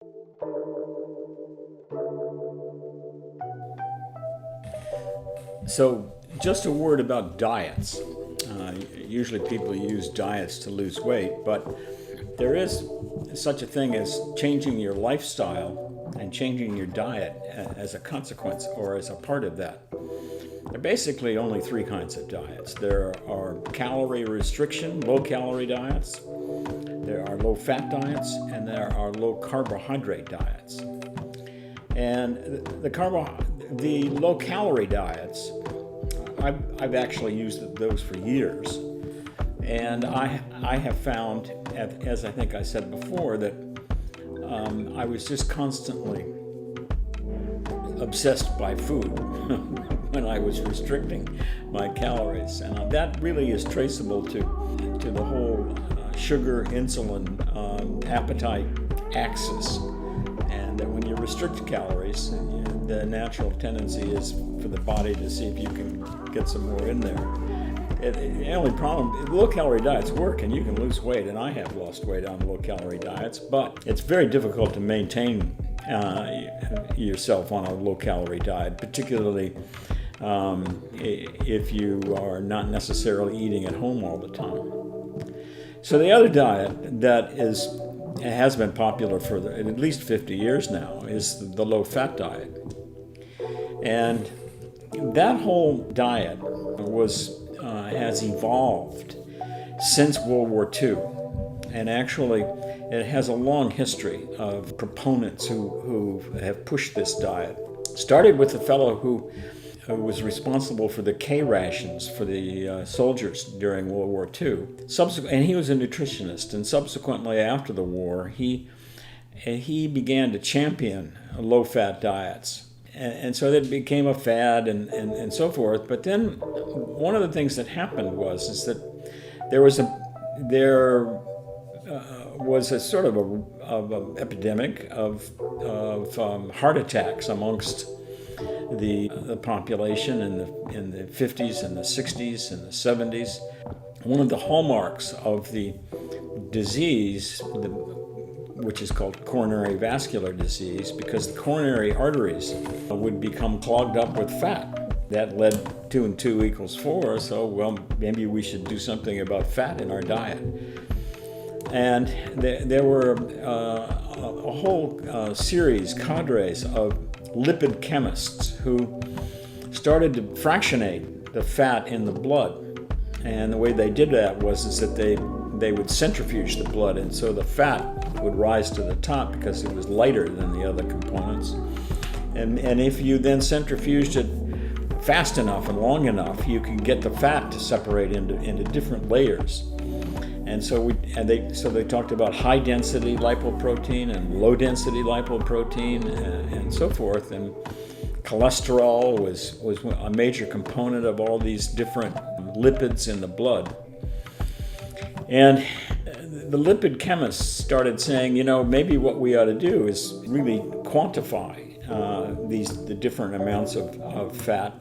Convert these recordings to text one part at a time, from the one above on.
So, just a word about diets. Usually people use diets to lose weight, but there is such a thing as changing your lifestyle and changing your diet as a consequence or as a part of that. There are basically only three kinds of diets. There are calorie restriction, low-calorie diets, there are low-fat diets, and there are low-carbohydrate diets. And the low-calorie diets, I've actually used those for years. And I have found, as I think I said before, that I was just constantly obsessed by food when I was restricting my calories. And that really is traceable to the whole sugar, insulin, appetite axis. And that when you restrict calories, the natural tendency is for the body to see if you can get some more in there. The only problem, low-calorie diets work and you can lose weight, and I have lost weight on low-calorie diets, but it's very difficult to maintain yourself on a low-calorie diet, particularly if you are not necessarily eating at home all the time. So the other diet that has been popular for at least 50 years now is the low-fat diet. And that whole diet has evolved since World War II. And actually, it has a long history of proponents who have pushed this diet. Started with a fellow who was responsible for the K rations for the soldiers during World War II. And he was a nutritionist, and subsequently after the war, he began to champion low-fat diets. And so that became a fad and so forth. But then one of the things that happened was that there was a sort of a epidemic of heart attacks amongst the population in the 50s and the 60s and the 70s. One of the hallmarks of the disease, which is called coronary vascular disease, because the coronary arteries would become clogged up with fat. That led 2 and 2 equals 4, so well, maybe we should do something about fat in our diet. And there were a whole cadres of lipid chemists who started to fractionate the fat in the blood. And the way they did that was that they would centrifuge the blood, and so the fat would rise to the top because it was lighter than the other components. And if you then centrifuged it fast enough and long enough, you could get the fat to separate into different layers. And so they talked about high density lipoprotein and low density lipoprotein and so forth. And cholesterol was a major component of all these different lipids in the blood. And the lipid chemists started saying, maybe what we ought to do is really quantify the different amounts of fat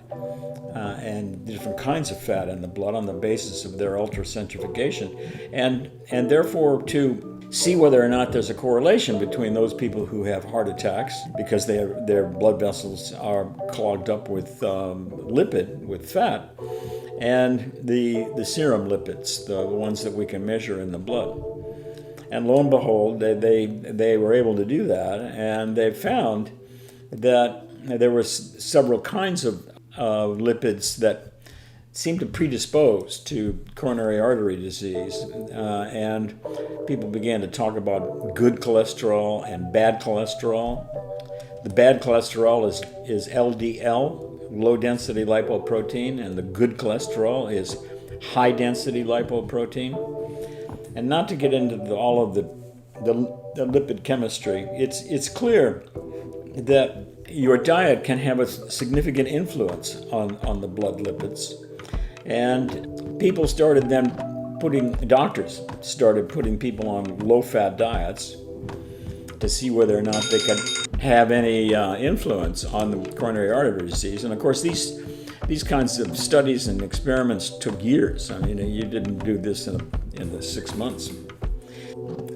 and different kinds of fat in the blood on the basis of their ultracentrifugation, and therefore to see whether or not there's a correlation between those people who have heart attacks because their blood vessels are clogged up with fat, and the serum lipids, the ones that we can measure in the blood. And lo and behold, they were able to do that, and they found that there were several kinds of lipids that seemed to predispose to coronary artery disease, and people began to talk about good cholesterol and bad cholesterol. The bad cholesterol is LDL, low density lipoprotein, and the good cholesterol is high density lipoprotein. And not to get into all of the lipid chemistry, it's clear that your diet can have a significant influence on the blood lipids. And doctors started putting people on low-fat diets to see whether or not they could have any influence on the coronary artery disease. And of course, these kinds of studies and experiments took years. I mean, you didn't do this in the 6 months.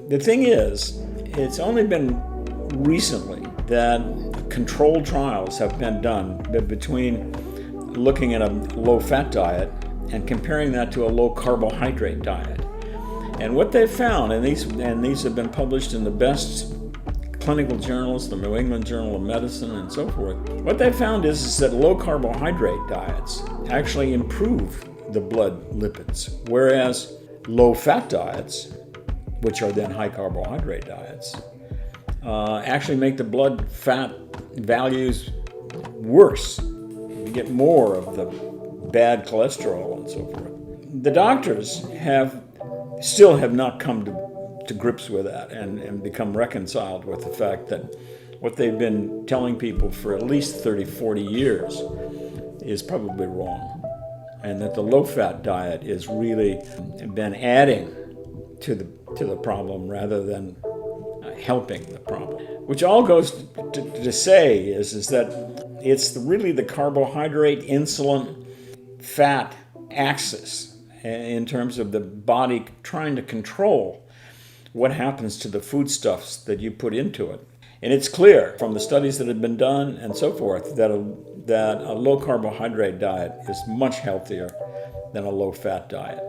The thing is, it's only been recently that controlled trials have been done between looking at a low-fat diet and comparing that to a low-carbohydrate diet. And what they've found, and these have been published in the best clinical journals, the New England Journal of Medicine and so forth, what they found is that low-carbohydrate diets actually improve the blood lipids, whereas low-fat diets, which are then high-carbohydrate diets, actually make the blood fat values worse. You get more of the bad cholesterol and so forth. The doctors still have not come to grips with that and become reconciled with the fact that what they've been telling people for at least 30, 40 years is probably wrong. And that the low-fat diet is really been adding to the problem rather than helping the problem. Which all goes to say is that it's really the carbohydrate, insulin, fat axis in terms of the body trying to control what happens to the foodstuffs that you put into it. And it's clear from the studies that have been done and so forth that a low carbohydrate diet is much healthier than a low fat diet.